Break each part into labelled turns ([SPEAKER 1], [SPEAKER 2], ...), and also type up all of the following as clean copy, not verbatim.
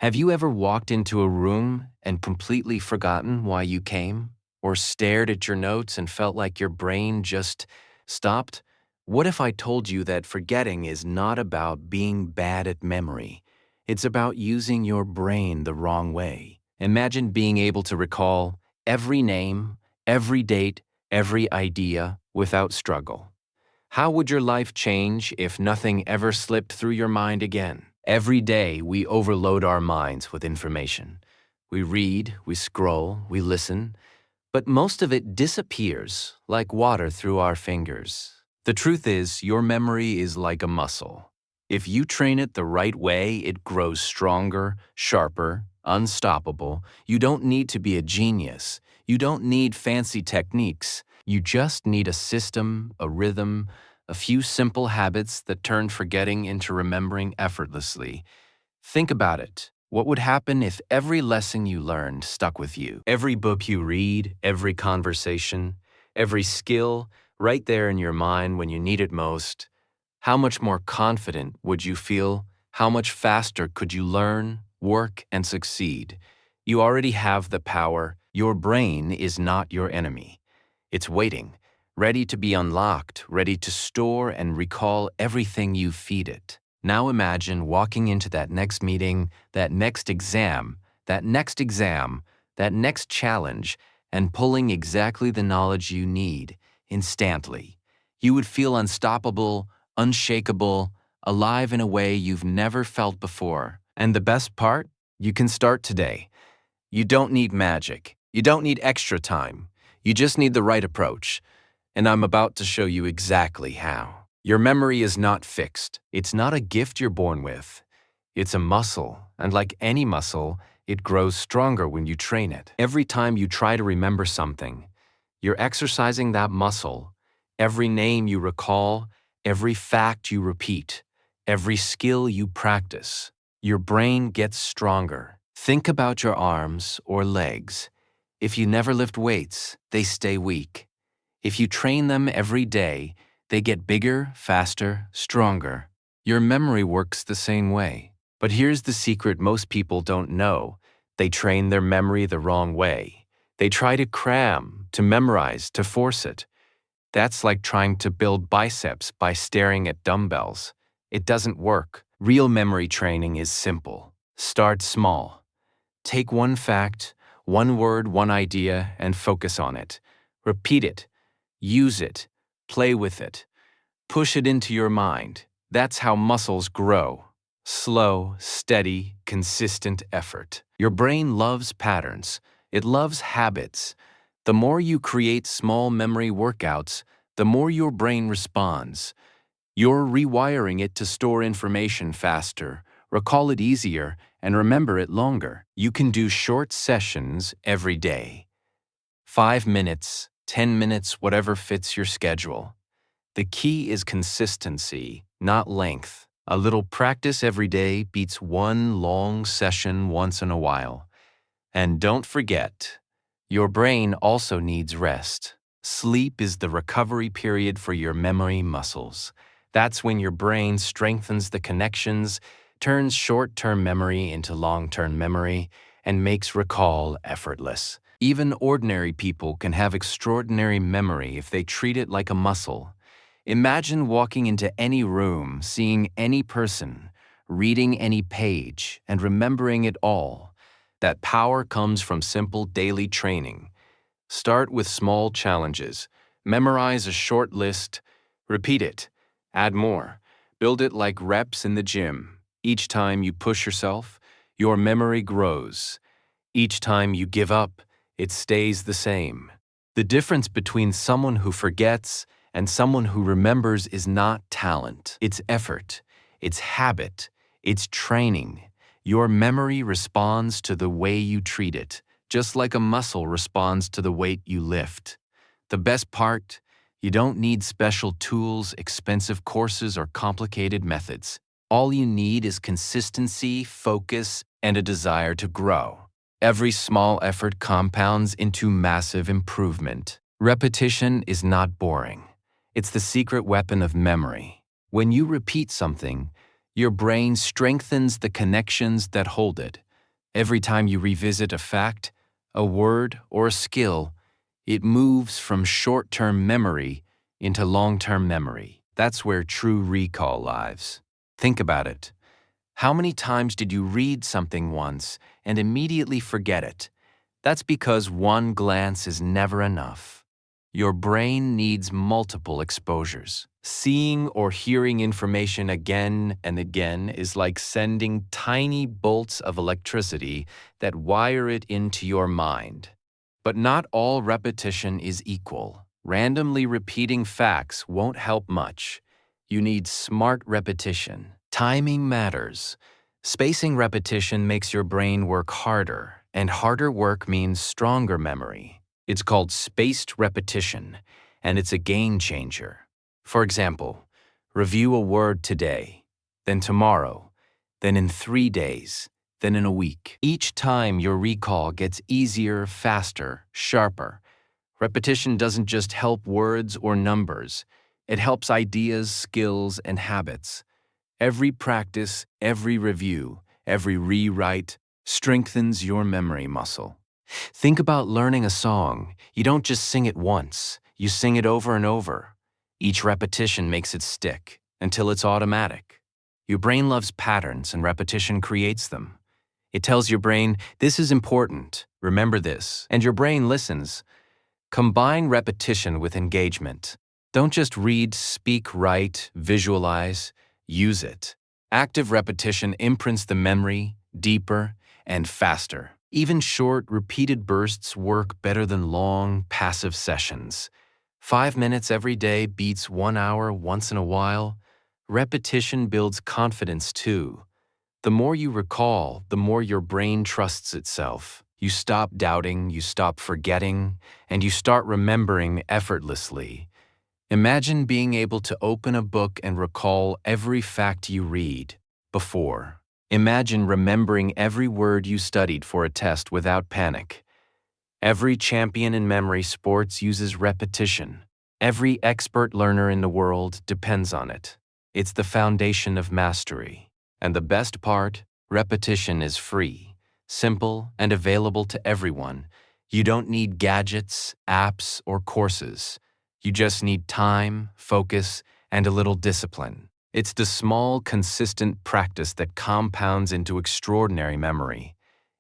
[SPEAKER 1] Have you ever walked into a room and completely forgotten why you came? Or stared at your notes and felt like your brain just stopped? What if I told you that forgetting is not about being bad at memory? It's about using your brain the wrong way. Imagine being able to recall every name, every date, every idea without struggle. How would your life change if nothing ever slipped through your mind again? Every day, we overload our minds with information. We read, we scroll, we listen, but most of it disappears like water through our fingers. The truth is, your memory is like a muscle. If you train it the right way, it grows stronger, sharper, unstoppable. You don't need to be a genius. You don't need fancy techniques. You just need a system, a rhythm, a few simple habits that turn forgetting into remembering effortlessly. Think about it. What would happen if every lesson you learned stuck with you? Every book you read, every conversation, every skill, right there in your mind when you need it most. How much more confident would you feel? How much faster could you learn, work, and succeed? You already have the power. Your brain is not your enemy. It's waiting, ready to be unlocked, ready to store and recall everything you feed it. Now imagine walking into that next meeting, that next exam, that next exam, that next challenge, and pulling exactly the knowledge you need instantly. You would feel unstoppable, unshakable, alive in a way you've never felt before. And the best part? You can start today. You don't need magic. You don't need extra time. You just need the right approach. And I'm about to show you exactly how. Your memory is not fixed. It's not a gift you're born with. It's a muscle, and like any muscle, it grows stronger when you train it. Every time you try to remember something, you're exercising that muscle. Every name you recall, every fact you repeat, every skill you practice, your brain gets stronger. Think about your arms or legs. If you never lift weights, they stay weak. If you train them every day, they get bigger, faster, stronger. Your memory works the same way. But here's the secret most people don't know. They train their memory the wrong way. They try to cram, to memorize, to force it. That's like trying to build biceps by staring at dumbbells. It doesn't work. Real memory training is simple. Start small. Take one fact, one word, one idea, and focus on it. Repeat it. Use it. Play with it. Push it into your mind. That's how muscles grow. Slow, steady, consistent effort. Your brain loves patterns. It loves habits. The more you create small memory workouts, the more your brain responds. You're rewiring it to store information faster, recall it easier, and remember it longer. You can do short sessions every day. 5 minutes, 10 minutes, whatever fits your schedule. The key is consistency, not length. A little practice every day beats one long session once in a while. And don't forget, your brain also needs rest. Sleep is the recovery period for your memory muscles. That's when your brain strengthens the connections, turns short-term memory into long-term memory, and makes recall effortless. Even ordinary people can have extraordinary memory if they treat it like a muscle. Imagine walking into any room, seeing any person, reading any page, and remembering it all. That power comes from simple daily training. Start with small challenges. Memorize a short list. Repeat it. Add more. Build it like reps in the gym. Each time you push yourself, your memory grows. Each time you give up, it stays the same. The difference between someone who forgets and someone who remembers is not talent. It's effort. It's habit. It's training. Your memory responds to the way you treat it, just like a muscle responds to the weight you lift. The best part? You don't need special tools, expensive courses, or complicated methods. All you need is consistency, focus, and a desire to grow. Every small effort compounds into massive improvement. Repetition is not boring. It's the secret weapon of memory. When you repeat something, your brain strengthens the connections that hold it. Every time you revisit a fact, a word, or a skill, it moves from short-term memory into long-term memory. That's where true recall lives. Think about it. How many times did you read something once and immediately forget it? That's because one glance is never enough. Your brain needs multiple exposures. Seeing or hearing information again and again is like sending tiny bolts of electricity that wire it into your mind. But not all repetition is equal. Randomly repeating facts won't help much. You need smart repetition. Timing matters. Spacing repetition makes your brain work harder, and harder work means stronger memory. It's called spaced repetition, and it's a game changer. For example, review a word today, then tomorrow, then in 3 days, then in a week. Each time your recall gets easier, faster, sharper. Repetition doesn't just help words or numbers, it helps ideas, skills, and habits. Every practice, every review, every rewrite strengthens your memory muscle. Think about learning a song. You don't just sing it once, you sing it over and over. Each repetition makes it stick until it's automatic. Your brain loves patterns and repetition creates them. It tells your brain, this is important, remember this, and your brain listens. Combine repetition with engagement. Don't just read, speak, write, visualize, use it. Active repetition imprints the memory deeper and faster. Even short, repeated bursts work better than long, passive sessions. 5 minutes every day beats 1 hour once in a while. Repetition builds confidence too. The more you recall, the more your brain trusts itself. You stop doubting, you stop forgetting, and you start remembering effortlessly. Imagine being able to open a book and recall every fact you read before. Imagine remembering every word you studied for a test without panic. Every champion in memory sports uses repetition. Every expert learner in the world depends on it. It's the foundation of mastery. And the best part, repetition is free, simple, and available to everyone. You don't need gadgets, apps, or courses. You just need time, focus, and a little discipline. It's the small, consistent practice that compounds into extraordinary memory.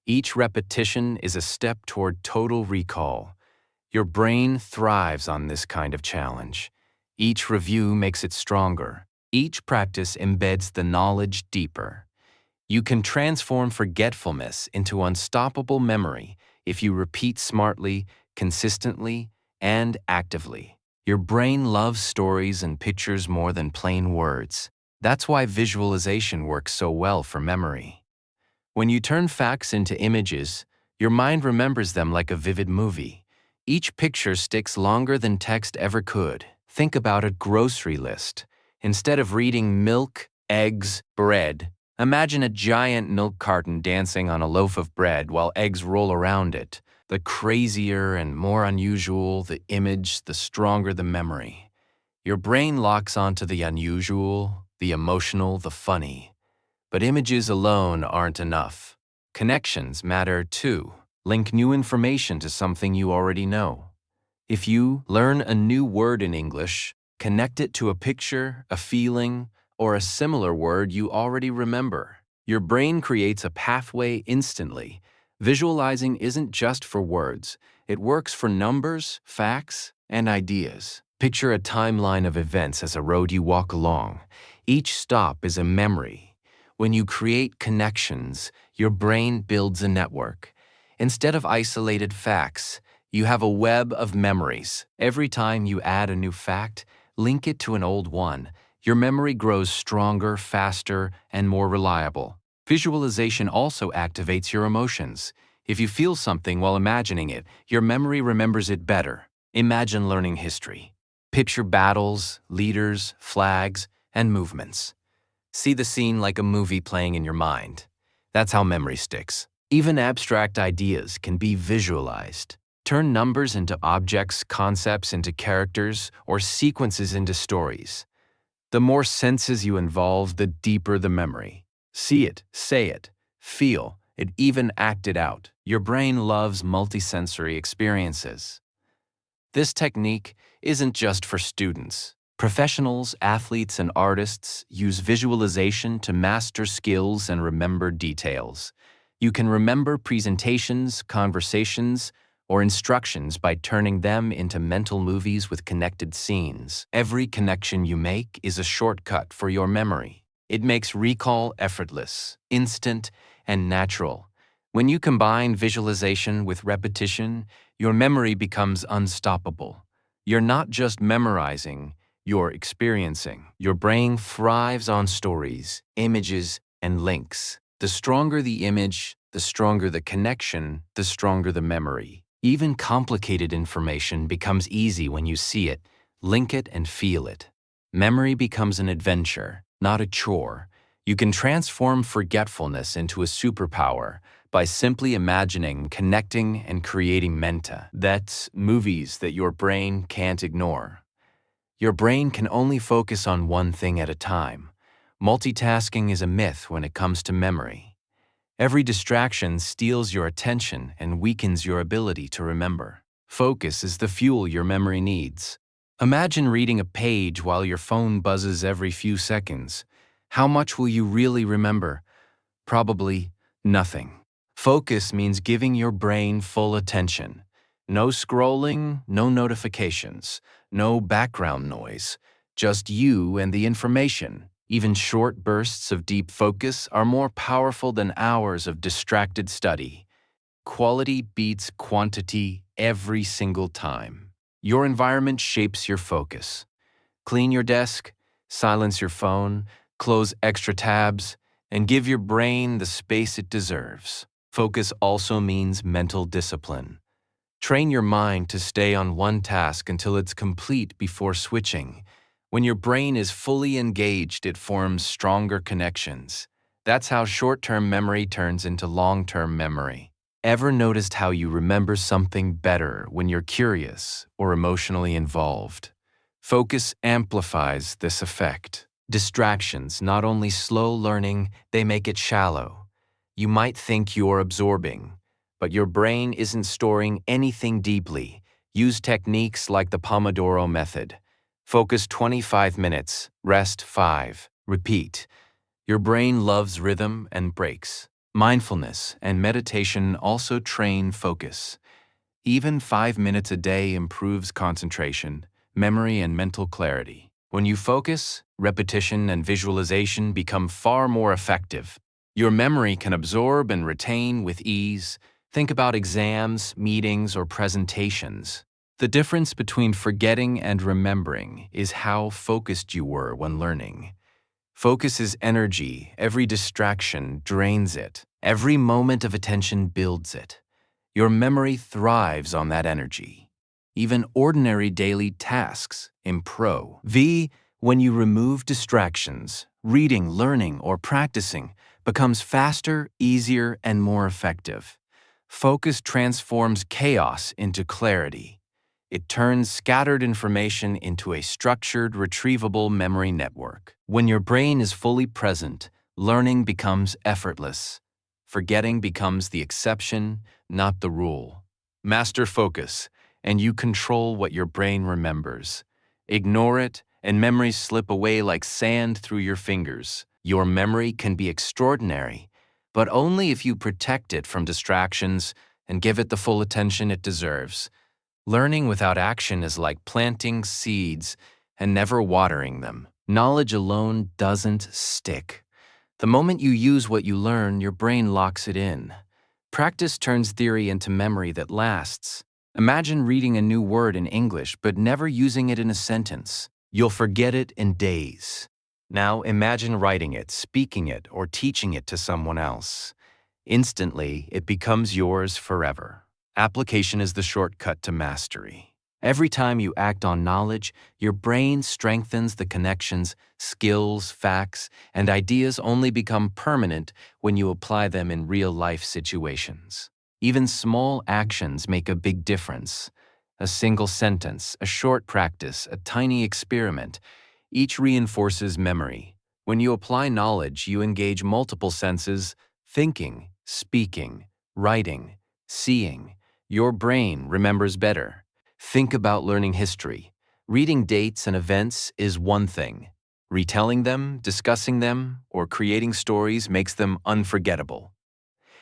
[SPEAKER 1] Each repetition is a step toward total recall. Your brain thrives on this kind of challenge. Each review makes it stronger. Each practice embeds the knowledge deeper. You can transform forgetfulness into unstoppable memory if you repeat smartly, consistently, and actively. Your brain loves stories and pictures more than plain words. That's why visualization works so well for memory. When you turn facts into images, your mind remembers them like a vivid movie. Each picture sticks longer than text ever could. Think about a grocery list. Instead of reading milk, eggs, bread, imagine a giant milk carton dancing on a loaf of bread while eggs roll around it. The crazier and more unusual the image, the stronger the memory. Your brain locks onto the unusual, the emotional, the funny. But images alone aren't enough. Connections matter too. Link new information to something you already know. If you learn a new word in English, connect it to a picture, a feeling, or a similar word you already remember. Your brain creates a pathway instantly. Visualizing isn't just for words. It works for numbers, facts, and ideas. Picture a timeline of events as a road you walk along. Each stop is a memory. When you create connections, your brain builds a network. Instead of isolated facts, you have a web of memories. Every time you add a new fact, link it to an old one. Your memory grows stronger, faster, and more reliable. Visualization also activates your emotions. If you feel something while imagining it, your memory remembers it better. Imagine learning history. Picture battles, leaders, flags, and movements. See the scene like a movie playing in your mind. That's how memory sticks. Even abstract ideas can be visualized. Turn numbers into objects, concepts into characters, or sequences into stories. The more senses you involve, the deeper the memory. See it, say it, feel, It even acted out. Your brain loves multisensory experiences. This technique isn't just for students. Professionals, athletes, and artists use visualization to master skills and remember details. You can remember presentations, conversations, or instructions by turning them into mental movies with connected scenes. Every connection you make is a shortcut for your memory. It makes recall effortless, instant, and natural. When you combine visualization with repetition, your memory becomes unstoppable. You're not just memorizing, you're experiencing. Your brain thrives on stories, images, and links. The stronger the image, the stronger the connection, the stronger the memory. Even complicated information becomes easy when you see it, link it, and feel it. Memory becomes an adventure, not a chore. You can transform forgetfulness into a superpower by simply imagining, connecting, and creating menta. That's movies that your brain can't ignore. Your brain can only focus on one thing at a time. Multitasking is a myth when it comes to memory. Every distraction steals your attention and weakens your ability to remember. Focus is the fuel your memory needs. Imagine reading a page while your phone buzzes every few seconds. How much will you really remember? Probably nothing. Focus means giving your brain full attention. No scrolling, no notifications, no background noise, just you and the information. Even short bursts of deep focus are more powerful than hours of distracted study. Quality beats quantity every single time. Your environment shapes your focus. Clean your desk, silence your phone, close extra tabs, and give your brain the space it deserves. Focus also means mental discipline. Train your mind to stay on one task until it's complete before switching. When your brain is fully engaged, it forms stronger connections. That's how short-term memory turns into long-term memory. Ever noticed how you remember something better when you're curious or emotionally involved? Focus amplifies this effect. Distractions not only slow learning, they make it shallow. You might think you're absorbing, but your brain isn't storing anything deeply. Use techniques like the Pomodoro method. Focus 25 minutes, rest 5, repeat. Your brain loves rhythm and breaks. Mindfulness and meditation also train focus. Even 5 minutes a day improves concentration, memory, and mental clarity. When you focus, repetition and visualization become far more effective. Your memory can absorb and retain with ease. Think about exams, meetings, or presentations. The difference between forgetting and remembering is how focused you were when learning. Focus is energy. Every distraction drains it. Every moment of attention builds it. Your memory thrives on that energy. Even ordinary daily tasks improve. When you remove distractions, reading, learning, or practicing becomes faster, easier, and more effective. Focus transforms chaos into clarity. It turns scattered information into a structured, retrievable memory network. When your brain is fully present, learning becomes effortless. Forgetting becomes the exception, not the rule. Master focus, and you control what your brain remembers. Ignore it, and memories slip away like sand through your fingers. Your memory can be extraordinary, but only if you protect it from distractions and give it the full attention it deserves. Learning without action is like planting seeds and never watering them. Knowledge alone doesn't stick. The moment you use what you learn, your brain locks it in. Practice turns theory into memory that lasts. Imagine reading a new word in English but never using it in a sentence. You'll forget it in days. Now imagine writing it, speaking it, or teaching it to someone else. Instantly, it becomes yours forever. Application is the shortcut to mastery. Every time you act on knowledge, your brain strengthens the connections, skills, facts, and ideas only become permanent when you apply them in real-life situations. Even small actions make a big difference. A single sentence, a short practice, a tiny experiment, each reinforces memory. When you apply knowledge, you engage multiple senses: thinking, speaking, writing, seeing, your brain remembers better. Think about learning history. Reading dates and events is one thing. Retelling them, discussing them, or creating stories makes them unforgettable.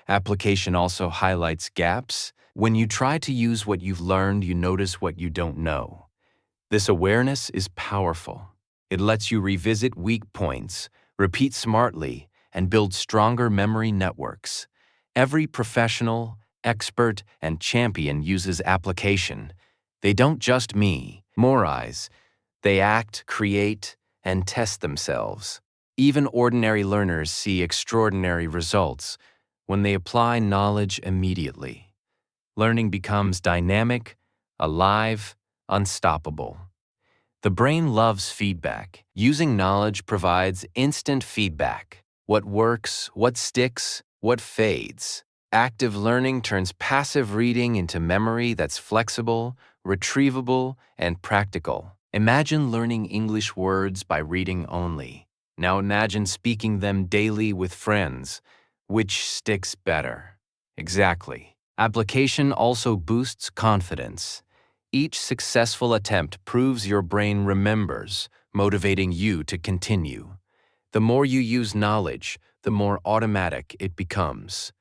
[SPEAKER 1] Application also highlights gaps. When you try to use what you've learned, you notice what you don't know. This awareness is powerful. It lets you revisit weak points, repeat smartly, and build stronger memory networks. Every professional, expert, and champion uses application. They don't just memorize, they act, create, and test themselves. Even ordinary learners see extraordinary results when they apply knowledge immediately. Learning becomes dynamic, alive, unstoppable. The brain loves feedback. Using knowledge provides instant feedback. What works, what sticks, what fades. Active learning turns passive reading into memory that's flexible, retrievable, and practical. Imagine learning English words by reading only. Now imagine speaking them daily with friends. Which sticks better? Exactly. Application also boosts confidence. Each successful attempt proves your brain remembers, motivating you to continue. The more you use knowledge, the more automatic it becomes.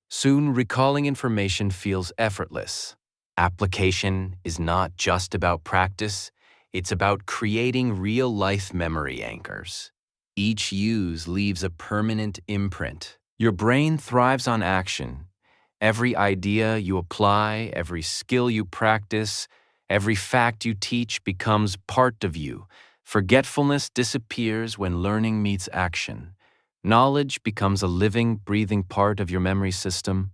[SPEAKER 1] Soon, recalling information feels effortless. Application is not just about practice, it's about creating real-life memory anchors. Each use leaves a permanent imprint. Your brain thrives on action. Every idea you apply, every skill you practice, every fact you teach becomes part of you. Forgetfulness disappears when learning meets action. Knowledge becomes a living, breathing part of your memory system.